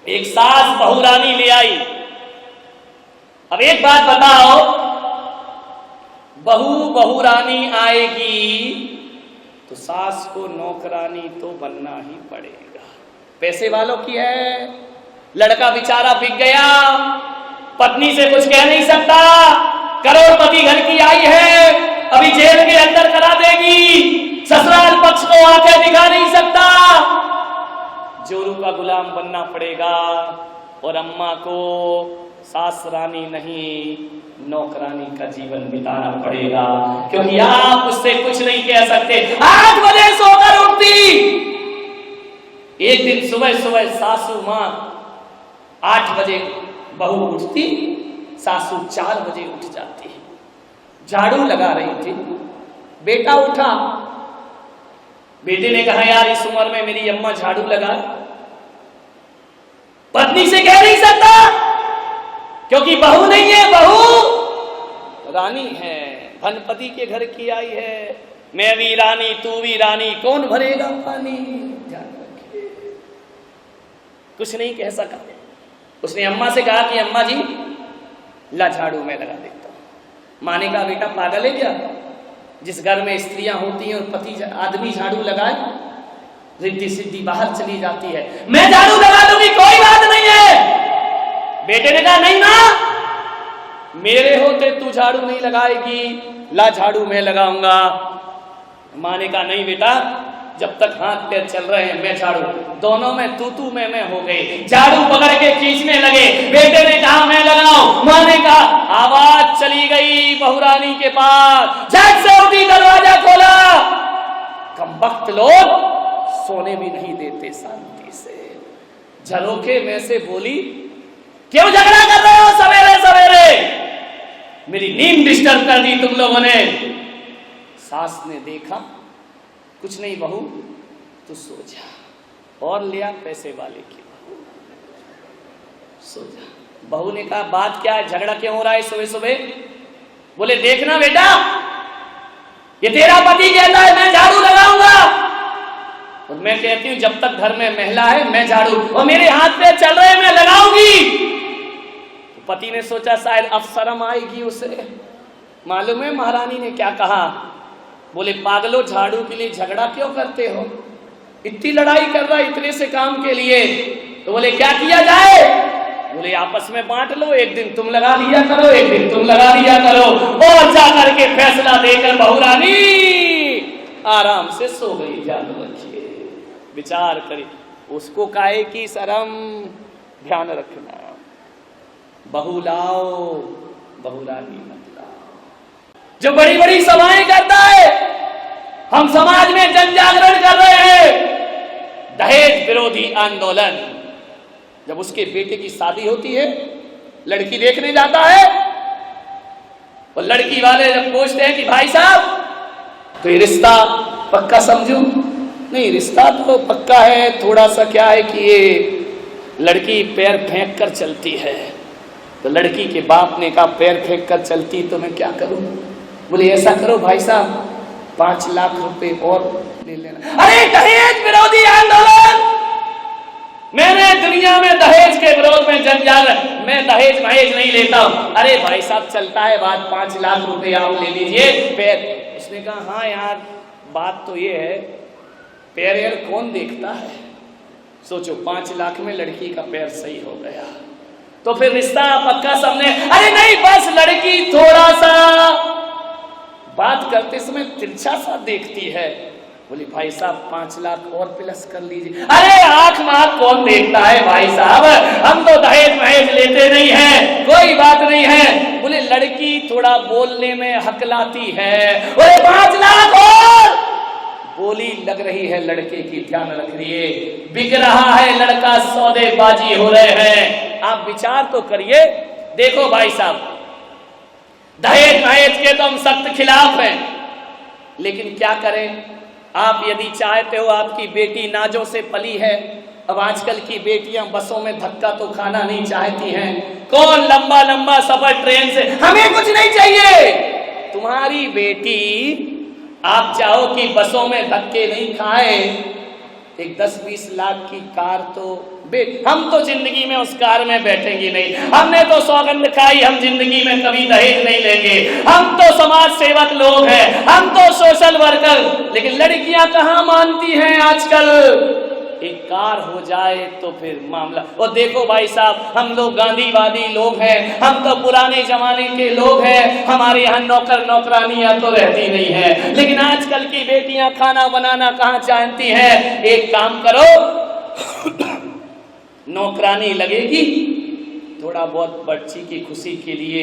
एक सास बहुरानी ले आई। अब एक बात बताओ, बहुरानी आएगी तो सास को नौकरानी तो बनना ही पड़ेगा। पैसे वालों की है, लड़का बेचारा बिक गया, पत्नी से कुछ कह नहीं सकता, करोड़पति घर की आई है, अभी जेल के अंदर करा देगी, ससुराल पक्ष को आंखें दिखा नहीं सकता, जोरू का गुलाम बनना पड़ेगा। और अम्मा को सास रानी नहीं नौकरानी का जीवन बिताना पड़ेगा, क्योंकि आप उससे कुछ नहीं कह सकते। 8 बजे सोकर उठती। एक दिन सुबह सुबह सासू मां 8 बजे बहू उठती, सासू 4 बजे उठ जाती। झाड़ू लगा रही थी, बेटा उठा। बेटे ने कहा यार इस उम्र में मेरी अम्मा झाड़ू लगाए। पत्नी से कह नहीं सकता, क्योंकि बहू नहीं है, बहू रानी है, धनपति के घर की आई है। मैं भी रानी तू भी रानी, कौन भरेगा पानी। ध्यान रखिए, कुछ नहीं कह सका। उसने अम्मा से कहा कि अम्मा जी ला झाड़ू मैं लगा देता हूं। माँ ने कहा बेटा पागल है क्या, जिस घर में स्त्रियां होती हैं और पति आदमी झाड़ू लगाए, रिद्धि सिद्धि बाहर चली जाती है। मैं झाड़ू लगा दूंगी, कोई बात नहीं है। बेटे ने कहा नहीं मां, मेरे होते तू झाड़ू नहीं लगाएगी, ला झाड़ू मैं लगाऊंगा। मां ने कहा नहीं बेटा, जब तक हाथ पैर चल रहे हैं मैं झाड़ू। दोनों में तू मैं हो गई, झाड़ू पकड़ के खींचने लगे। बेटे ने कहा मैं लगाऊं, मां ने कहा, आवाज चली गई बहुरानी के पास। झट से उठी, दरवाजा खोला। कमबख्त लोग सोने भी नहीं देते शांति से। झरोखे में से बोली क्यों झगड़ा कर रहे हो सवेरे सवेरे, मेरी नींद डिस्टर्ब कर दी तुम लोगों ने। सास ने देखा कुछ नहीं बहू तू सो जा, और लिया पैसे वाले की बहू, सो जा। बहू ने कहा बात क्या है, झगड़ा क्यों हो रहा है सुबह सुबह। बोले देखना बेटा, ये तेरा पति कहता है मैं झाड़ू लगाऊंगा, और मैं कहती हूं जब तक घर में महिला है मैं झाड़ू, और मेरे हाथ पे चल रहे मैं लगाऊंगी। तो पति ने सोचा शायद अब शर्म आएगी उसे। मालूम है महारानी ने क्या कहा, बोले पागलो झाड़ू के लिए झगड़ा क्यों करते हो, इतनी लड़ाई कर रहा इतने से काम के लिए। तो बोले क्या किया जाए, बोले आपस में बांट लो, एक दिन तुम लगा लिया करो, एक दिन तुम लगा लिया करो। और जा करके फैसला देकर बहुरानी आराम से सो गई। ध्यान रखिए, विचार करिए, उसको काहे की शर्म, ध्यान रखना। बहू लाओ, बहुरानी मत लाओ। जो बड़ी बड़ी सभाएं करता है, हम समाज में जन जागरण कर रहे हैं, दहेज विरोधी आंदोलन। जब उसके बेटे की शादी होती है, लड़की देखने जाता है, और लड़की वाले जब पूछते हैं कि भाई साहब तो ये रिश्ता पक्का समझूं, नहीं रिश्ता तो पक्का है, थोड़ा सा क्या है कि ये लड़की पैर फेंक कर चलती है। तो लड़की के बाप ने कहा पैर फेंक कर चलती तो मैं क्या करूं। बोले ऐसा करो भाई साहब 5 लाख रुपए और ले लेना। अरे दहेज विरोधी आंदोलन, मैंने दुनिया में दहेज के विरोध में जन जागरण, मैं दहेज महेज नहीं लेता हूं। अरे भाई साहब चलता है बात, 5 लाख रुपए आप ले लीजिए पैर। उसने कहा हाँ यार बात तो ये है, पैर यार कौन देखता है। सोचो 5 लाख में लड़की का पैर सही हो गया, तो फिर रिश्ता पक्का समझे। अरे नहीं बस लड़की थोड़ा सा बात करते समय तिरछा सा देखती है। बोली भाई साहब 5 लाख और प्लस कर लीजिए। अरे आंख मांख कौन देखता है भाई साहब, हम तो दहेज महेज लेते नहीं हैं, कोई बात नहीं है। बोले लड़की थोड़ा बोलने में हकलाती है। बोले 5 लाख और। बोली लग रही है लड़के की, ध्यान रखिए, बिक रहा है लड़का, सौदेबाजी हो रहे हैं। आप विचार तो करिए। देखो भाई साहब दहेज महेज के तो हम सख्त खिलाफ हैं, लेकिन क्या करें, आप यदि चाहते हो, आपकी बेटी नाजों से पली है। अब आजकल की बेटियां बसों में धक्का तो खाना नहीं चाहती हैं। कौन लंबा लंबा सफर ट्रेन से, हमें कुछ नहीं चाहिए। तुम्हारी बेटी आप चाहो कि बसों में धक्के नहीं खाए, एक 10-20 लाख की कार तो हम तो जिंदगी में उस कार में बैठेंगे नहीं। हमने तो सौगंध खाई, हम जिंदगी में कभी दहेज नहीं लेंगे। हम तो समाज सेवक लोग हैं, हम तो सोशल वर्कर। लेकिन लड़कियां कहां मानती हैं आजकल। एक कार हो जाए तो फिर मामला। और देखो भाई साहब, हम लोग गांधीवादी लोग हैं, हम तो पुराने जमाने के लोग हैं। हमारे यहाँ नौकर नौकरानियां तो रहती नहीं है, लेकिन आजकल की बेटियां खाना बनाना कहाँ जानती हैं। एक काम करो, नौकरानी लगेगी थोड़ा बहुत बच्ची की खुशी के लिए।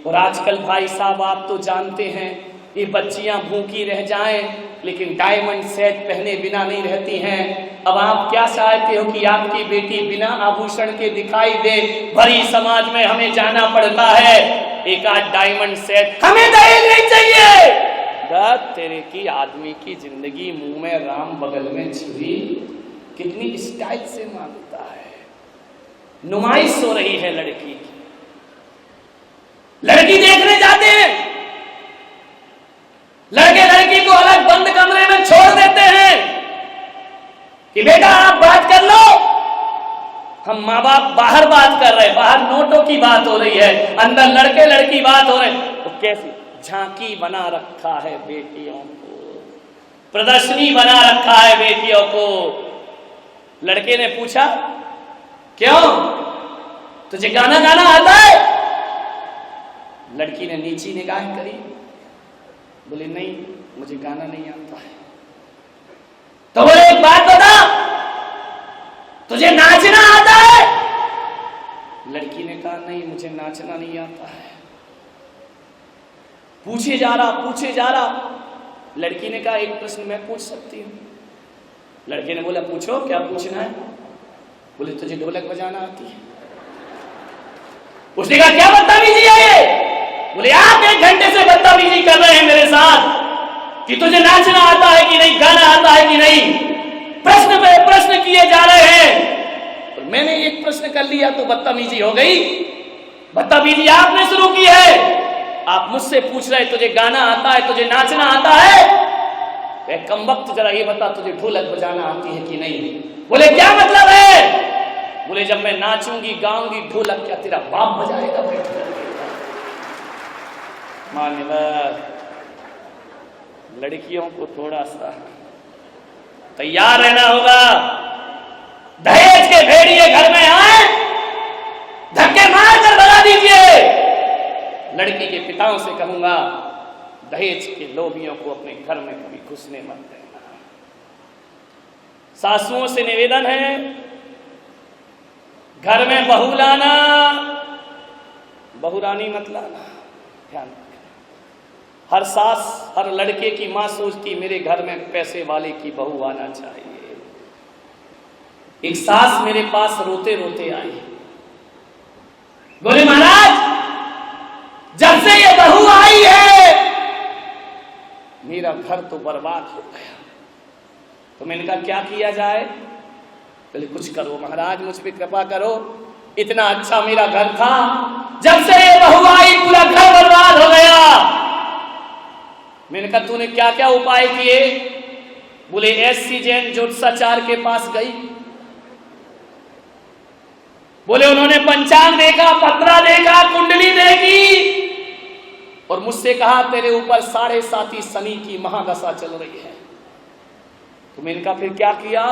और आजकल भाई साहब आप तो जानते हैं, ये बच्चियां भूखी रह जाएं लेकिन डायमंड सेट पहने बिना नहीं रहती हैं। अब आप क्या चाहते हो कि आपकी बेटी बिना आभूषण के दिखाई दे? भरी समाज में हमें जाना पड़ता है, एक आध डायमंड सेट, हमें दहेज नहीं चाहिए। तेरे की आदमी की जिंदगी, मुंह में राम बगल में छुरी, कितनी स्टाइल से मांगता है। नुमाइश हो रही है लड़की की। लड़की देखने जाते हैं, लड़के लड़की को अलग बंद कमरे में छोड़ देते हैं कि बेटा आप बात कर लो। हम माँ बाप बाहर बात कर रहे हैं, बाहर नोटों की बात हो रही है, अंदर लड़के लड़की बात हो रहे हैं। तो कैसी झांकी बना रखा है बेटियों को, प्रदर्शनी बना रखा है बेटियों को। लड़के ने पूछा क्यों, तुझे गाना गाना आता है? लड़की ने नीची निगाह करी, बोले नहीं मुझे गाना नहीं आता है। तो बोले एक बात बता, तुझे नाचना आता है? लड़की ने कहा नहीं मुझे नाचना नहीं आता है। पूछे जा रहा। लड़की ने कहा एक प्रश्न मैं पूछ सकती हूँ? लड़के ने बोला पूछो, क्या पूछना है? बोले तुझे ढोलक बजाना आती है? उसने कहा क्या बदतमीजी है ये? बोले आप 1 घंटे से बदतमीजी कर रहे हैं मेरे साथ कि तुझे नाचना आता है कि नहीं, गाना आता है कि नहीं। प्रश्न पे प्रश्न किए जा रहे हैं। तो मैंने एक प्रश्न कर लिया तो बदतमीजी हो गई। बदतमीजी आपने शुरू की है। आप मुझसे पूछ रहे तुझे गाना आता है, तुझे नाचना आता है? कम वक्त जरा ये बता तुझे ढोलक बजाना आती है कि नहीं? बोले क्या मतलब है? बोले जब मैं नाचूंगी गाऊंगी ढोलक क्या तेरा बाप बजाएगा? मान्यवर, लड़कियों को थोड़ा सा तैयार रहना होगा। दहेज के भेड़िए घर में आए, धक्के मार कर भगा दीजिए। लड़की के पिताओं से कहूंगा दहेज के लोभियों को अपने घर में कभी घुसने मत देना। सासुओं से निवेदन है, घर में बहू लाना, बहुरानी मत लाना। ध्यान रखना। हर सास, हर लड़के की मां सोचती मेरे घर में पैसे वाले की बहू आना चाहिए। एक सास मेरे पास रोते रोते आई, बोले महाराज जब से ये बहू आई है मेरा घर तो बर्बाद हो गया। तो मैंने कहा क्या किया जाए? बोले कुछ करो महाराज, मुझ पे कृपा करो, इतना अच्छा मेरा घर था, जब से ये बहू आई पूरा घर बर्बाद हो गया। मैंने कहा तूने क्या क्या उपाय किए? बोले एससी जैन ज्योतिषाचार्य के पास गई। बोले उन्होंने पंचांग देखा, पत्रा देखा, कुंडली देखी और मुझसे कहा तेरे ऊपर 7.5 शनि की महादशा चल रही है। तो मैंने कहा फिर क्या किया?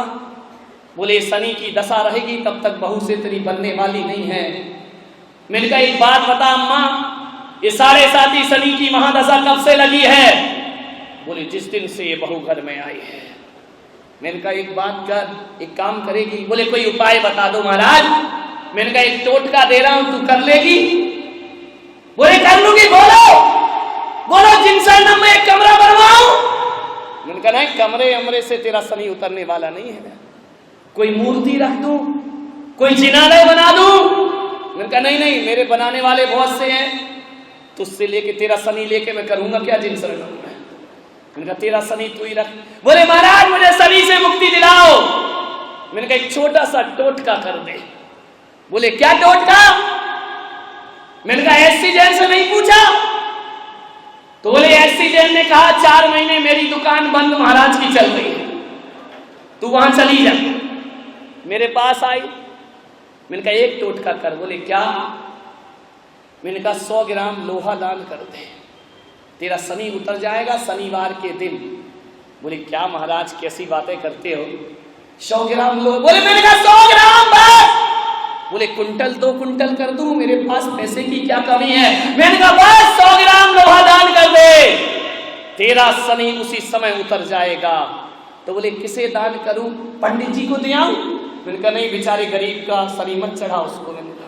बोले शनि की दशा रहेगी तब तक बहू से तेरी बनने वाली नहीं है। मैंने कहा एक बात बता अम्मा, ये 7.5 शनि की महादशा कब से लगी है? बोले जिस दिन से ये बहू घर में आई है। मैंने कहा एक बात कर, एक काम करेगी? बोले कोई उपाय बता दो महाराज। मैंने कहा एक टोटका दे रहा हूं, तू कर लेगी? बोले कर लूंगी। बोलो जिनसर में एक कमरा बनवाऊं? मैंने कहा नहीं, कमरे से तेरा शनि उतरने वाला नहीं है। कोई मूर्ति रख दूं, कोई जिनालय बना दूं? मैंने कहा नहीं मेरे बनाने वाले बहुत से हैं, तुझसे लेके तेरा शनि लेके मैं करूंगा क्या जिनसर में? मैंने कहा तेरा शनि तू ही रख। बोले महाराज मुझे शनि से मुक्ति दिलाओ। मैंने कहा एक छोटा सा टोटका कर दे। बोले क्या टोटका? मैंने कहा एससी जैन से नहीं पूछा? तो बोले एससी जैन ने कहा 4 महीने मेरी दुकान बंद महाराज की चल रही है। तू वहां चली जा। मेरे पास आई, मैंने कहा एक टोटका कर। बोले क्या? मैंने कहा 100 ग्राम लोहा दान कर दे, तेरा शनि उतर जाएगा शनिवार के दिन। बोले क्या महाराज कैसी बातें करते हो, 100 ग्राम लोहा? बोले मैंने कहा 100 ग्राम बस। बोले कुंटल 2 कुंटल कर दूं, मेरे पास पैसे की क्या कमी है। मैंने कहा बस 100 ग्राम लोहा दान कर दे, तेरा शनि उसी समय उतर जाएगा। तो बोले किसे दान करूं, पंडित जी को दे आऊं? मैंने कहा नहीं, बेचारे गरीब का शनि मत चढ़ा उसको। मैंने कहा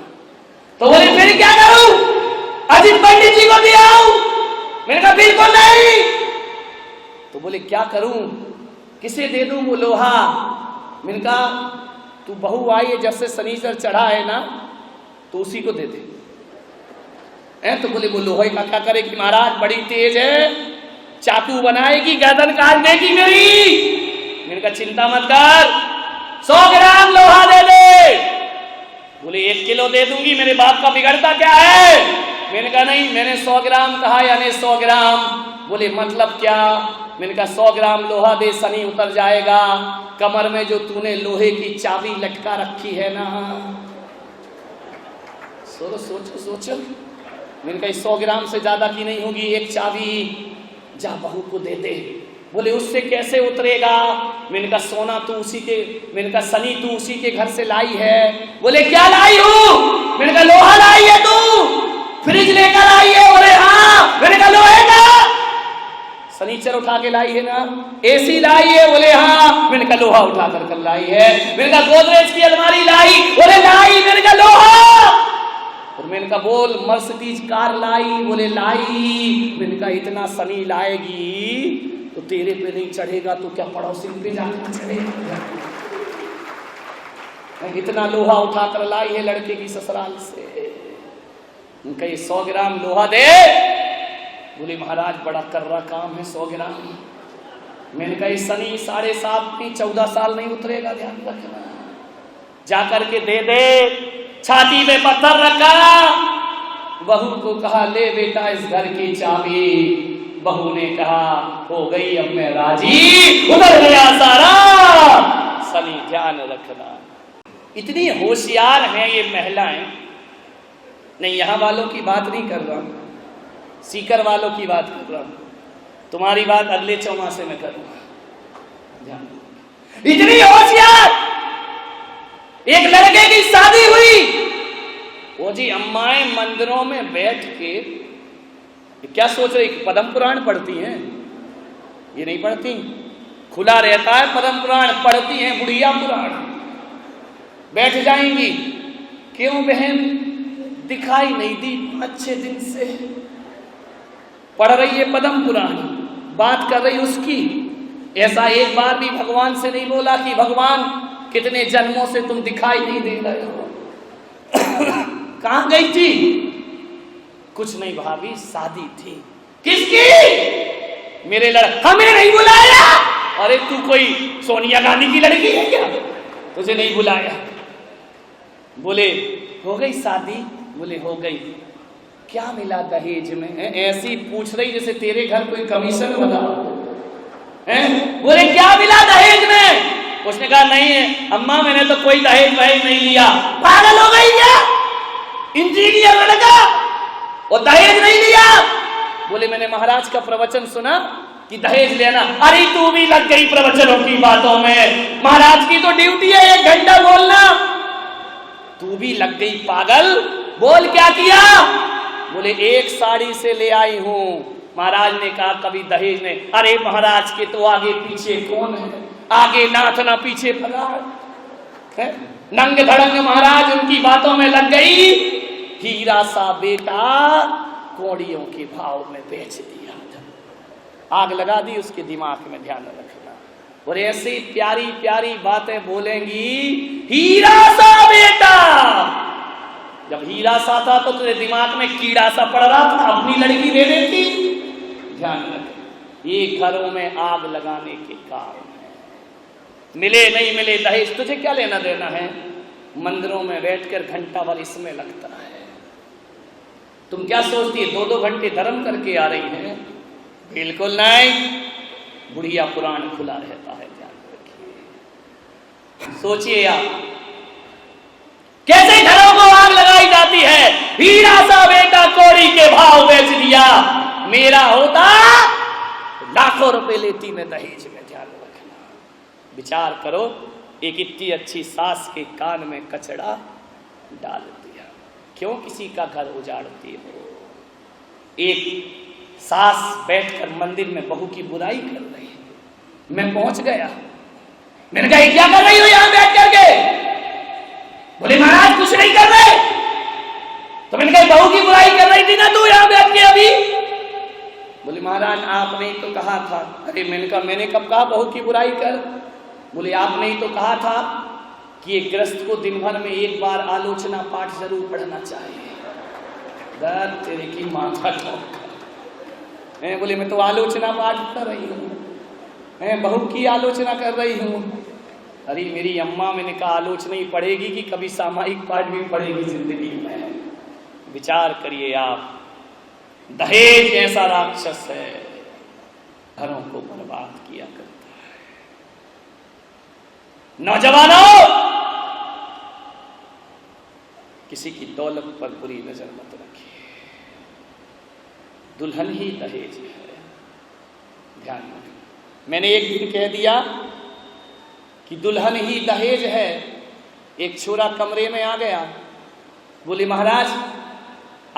तो बोले फिर क्या करूं, अजीत पंडित जी को दे आऊं? मैंने कहा बिल्कुल नहीं। तो बोले क्या करूं, किसे दे दूं वो लोहा? मैंने कहा तू बहू आई है जब से शनिचर चढ़ा है ना, तो उसी को दे दे। तो बोले वो लोहे का क्या करे कि महाराज बड़ी तेज है, चाकू बनाएगी, गर्दन काट देगी मेरी। मैंने कहा चिंता मत कर, 100 ग्राम लोहा दे दे। बोले 1 किलो दे दूंगी, मेरे बाप का बिगड़ता क्या है। मैंने कहा नहीं, मैंने 100 ग्राम कहा यानी 100 ग्राम। बोले मतलब क्या? मैंने कहा 100 ग्राम लोहा दे, शनि उतर जाएगा। कमर में जो तूने लोहे की चाबी लटका रखी है ना, सोचो सोचो। मैंने कहा 100 ग्राम से ज्यादा की नहीं होगी, एक चाबी जा बहू को दे दे। बोले उससे कैसे उतरेगा? मैंने कहा सोना तू उसी के, मैंने कहा शनि तू उसी के घर से लाई है। बोले क्या लाई हूं? मैंने कहा लोहा लाई है तू, फ्रिज लेकर आई है। बोले हाँ। मैंने कहा लोहे का फर्नीचर उठा के लाई है ना, एसी लाई है। बोले हाँ। मैंने कहा लोहा उठा कर लाई है। मैंने कहा गोदरेज की अलमारी लाई? बोले लाई। मैंने कहा लोहा। और मैंने कहा बोल मर्सिडीज कार लाई? बोले लाई। मैंने कहा इतना शनि लाएगी तो तेरे पे नहीं चढ़ेगा तो क्या पड़ोसी पे जाकर चढ़ेगा। इतना लोहा उठा कर लाई है लड़के की ससुराल से। उनका ये 100 ग्राम लोहा दे। बोले महाराज बड़ा कर्रा काम है 100 ग्राम। मैंने कहा शनि 7.5 नहीं 14 साल नहीं उतरेगा, ध्यान रखना। जाकर के दे दे। छाती में पत्थर रखा, बहू को कहा ले बेटा इस घर की चाबी। बहू ने कहा हो गई अब मैं राजी, उधर गया सारा शनि। ध्यान रखना, इतनी होशियार हैं ये महिलाएं। नहीं यहां वालों की बात नहीं कर रहा, सीकर वालों की बात कर रहा हूं। तुम्हारी बात अगले चौमासे में करूंगा। इतनी होशियार। एक लड़के की शादी हुई, वो जी अम्माएं मंदिरों में बैठ के क्या सोच रही, पद्म पुराण पढ़ती हैं? ये नहीं पढ़ती, खुला रहता है पद्म पुराण, पढ़ती हैं बुढ़िया पुराण। बैठ जाएंगी, क्यों बहन दिखाई नहीं दी 5-6 दिन से? पढ़ रही है पद्म पुराण, बात कर रही उसकी। ऐसा एक बार भी भगवान से नहीं बोला कि भगवान कितने जन्मों से तुम दिखाई नहीं दे रहे हो। कहां गई थी? कुछ नहीं भाभी, शादी थी। किसकी? मेरे लड़का। हमें नहीं बुलाया? अरे तू कोई सोनिया गांधी की लड़की है क्या, तुझे नहीं बुलाया? बोले हो गई शादी? बोले हो गई। क्या मिला दहेज में? ऐसी पूछ रही जैसे तेरे घर कोई कमीशन बना। बोले क्या मिला दहेज में? उसने कहा नहीं है अम्मा मैंने तो कोई दहेज वहेज नहीं लिया। पागल हो गई क्या? इंजीनियर लड़का और दहेज नहीं लिया? बोले मैंने महाराज का प्रवचन सुना कि दहेज लेना। अरे तू भी लग गई प्रवचनों की बातों में, महाराज की तो ड्यूटी है 1 घंटा बोलना, तू भी लग गई पागल। बोल क्या किया? बोले 1 साड़ी से ले आई हूं। महाराज ने कहा कभी दहेज नहीं। अरे महाराज के तो आगे पीछे कौन है, आगे नाथ ना पीछे फरार। नंग धड़ंग महाराज उनकी बातों में लग गई। हीरा सा बेटा कौड़ियों के भाव में बेच दिया, आग लगा दी उसके दिमाग में। ध्यान रखना, और ऐसी प्यारी प्यारी बातें बोलेंगी। हीरा सा बेटा, जब हीरा सा था तो तेरे दिमाग में कीड़ा सा पड़ रहा था, अपनी लड़की दे देती। ध्यान रख, ये घरों में आग लगाने के कारण है। मिले नहीं मिले दहेज, तुझे क्या लेना देना है? मंदिरों में बैठकर घंटा भर इसमें लगता है। तुम क्या सोचती है 2-2 घंटे धर्म करके आ रही हैं? बिल्कुल नहीं। बुढ़िया पुराण खुला रहता है, ध्यान रखिए। सोचिए आप, कैसे घरों को आग लगाई जाती है। हीरा सा बेटा कौड़ी के भाव बेच दिया, मेरा होता लाखों रुपए लेती मैं दहेज में। ध्यान रखना, विचार करो, एक इतनी अच्छी सास के कान में कचड़ा डाल दिया, क्यों किसी का घर उजाड़ती हो। एक सास बैठकर मंदिर में बहू की बुराई कर रही है, मैं पहुंच गया, मैंने कहा क्या कर रही हो यहां बैठ करके। बोले महाराज कुछ नहीं कर रहे। तो मैंने कहा बहू की बुराई कर रही थी ना तू यहां बैठ के अभी। बोले महाराज आपने ही तो कहा था। अरे मैंने कहा मैंने कब कहा बहू की बुराई कर। बोले आपने ही तो कहा था कि एक गृहस्थ को दिन भर में एक बार आलोचना पाठ जरूर पढ़ना चाहिए। दर तेरे की माथा ठोक। बोले मैं तो आलोचना पाठ कर रही हूँ, मैं बहू की आलोचना कर रही हूँ। अरे मेरी अम्मा, मैंने कहा आलोचना ही पढ़ेगी कि कभी सामायिक पाठ भी पढ़ेगी जिंदगी में। विचार करिए आप, दहेज ऐसा राक्षस है, घरों को बर्बाद किया करता है। नौजवानों, किसी की दौलत पर बुरी नजर मत रखिए, दुल्हन ही दहेज है। ध्यान रखना, मैंने एक दिन कह दिया कि दुल्हन ही दहेज है। एक छोरा कमरे में आ गया, बोले महाराज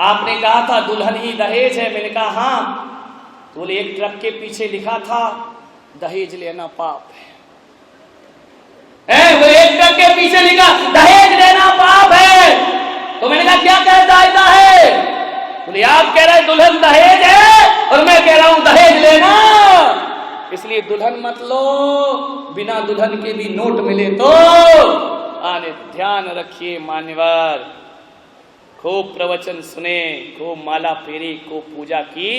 आपने कहा था दुल्हन ही दहेज है। मैंने कहा हाँ। तो बोले एक ट्रक के पीछे लिखा था दहेज लेना पाप है। वो एक ट्रक के पीछे लिखा दहेज लेना पाप है। तो मैंने कहा क्या कहता है। बोले आप कह रहे दुल्हन दहेज है और मैं कह रहा हूं दहेज लेना, इसलिए दुल्हन मत लो, बिना दुल्हन के भी नोट मिले तो आने। ध्यान रखिए मान्यवर, खूब प्रवचन सुने, खूब माला फेरी, खूब पूजा की।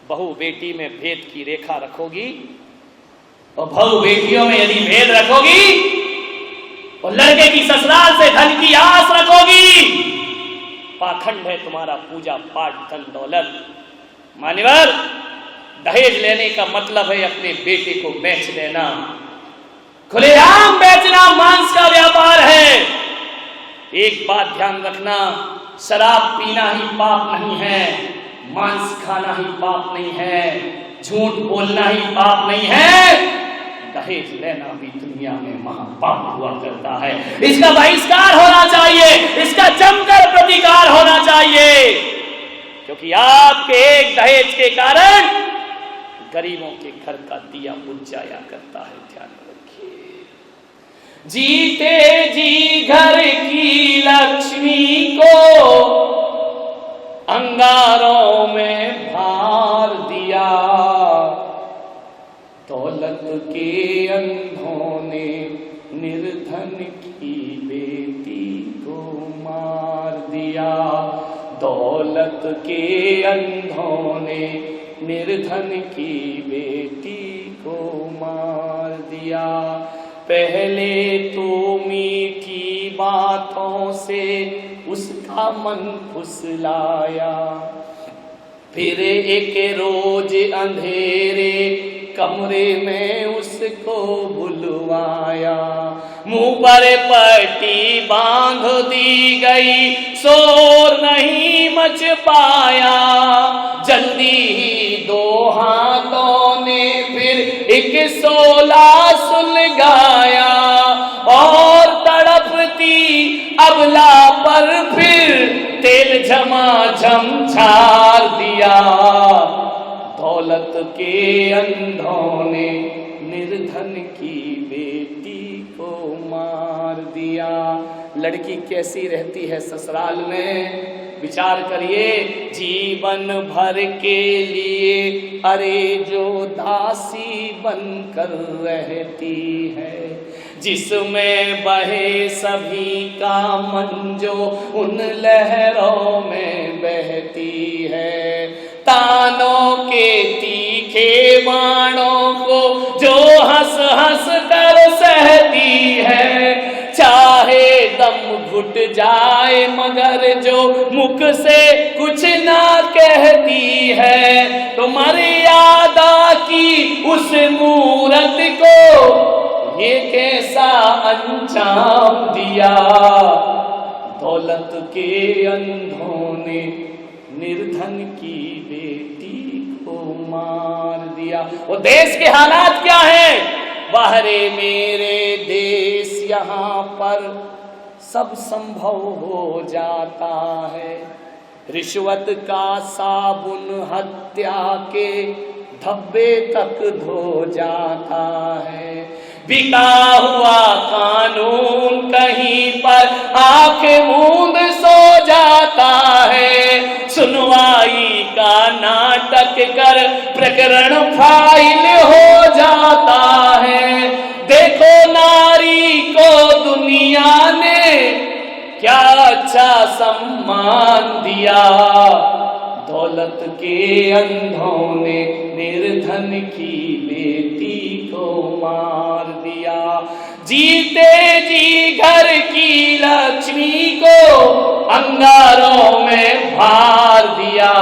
बहू बेटी में भेद की रेखा रखोगी और बहू बेटियों में यदि भेद रखोगी और लड़के की ससुराल से धन की आस रखोगी, पाखंड है तुम्हारा पूजा पाठ धन दौलत। मान्यवर, दहेज लेने का मतलब है अपने बेटे को बेच देना, खुलेआम बेचना मांस का व्यापार है। एक बात ध्यान रखना, शराब पीना ही पाप नहीं है, मांस खाना ही पाप नहीं है, झूठ बोलना ही पाप नहीं है, दहेज लेना भी दुनिया में महापाप हुआ करता है। इसका बहिष्कार होना चाहिए, इसका जमकर प्रतिकार होना चाहिए, क्योंकि आपके एक दहेज के कारण गरीबों के घर का दिया बुझ जाया करता है। ध्यान रखिए, जीते जी घर की लक्ष्मी को अंगारों में भार दिया, दौलत के अंधों ने निर्धन की बेटी को मार दिया। दौलत के अंधों ने निर्धन की बेटी को मार दिया। पहले तो मीठी बातों से उसका मन फुसलाया, फिर एक रोज अंधेरे कमरे में उसको बुलवाया। मुंह पर पट्टी बांध दी गई, शोर नहीं मच पाया। जल्दी ही दो हाथों ने फिर एक सोला सुलगाया और तड़पती अबला पर फिर तेल झमाझम झाड़ दिया। दौलत के अंधों ने निर्धन की बेटी को मार दिया। लड़की कैसी रहती है ससुराल में, विचार करिए। जीवन भर के लिए अरे जो दासी बनकर रहती है, जिसमें बहे सभी का मन जो उन लहरों में बहती है। तानों के तीखे बाणों को जो हंस हंस कर सहती है, चाहे दम घुट जाए मगर जो मुख से कुछ ना कहती है। तो मर्यादा की उस मूरत को ये कैसा अंजाम दिया, दौलत के अंधों ने निर्धन की बेटी को मार दिया। वो देश के हालात क्या हैं? बाहरे मेरे देश, यहाँ पर सब संभव हो जाता है। रिश्वत का साबुन हत्या के धब्बे तक धो जाता है। बिका हुआ कानून कहीं पर आंखें मूंद सो जाता है। सुनवाई का नाटक कर प्रकरण फाइल हो जाता है। देखो नारी को दुनिया ने क्या अच्छा सम्मान दिया, दौलत के अंधों ने निर्धन की बेटी को मार दिया। जीते जी घर की लक्ष्मी को अंगारों में भार दिया,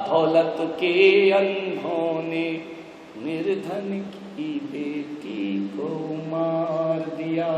दौलत के अंधों ने निर्धन की बेटी को मार दिया।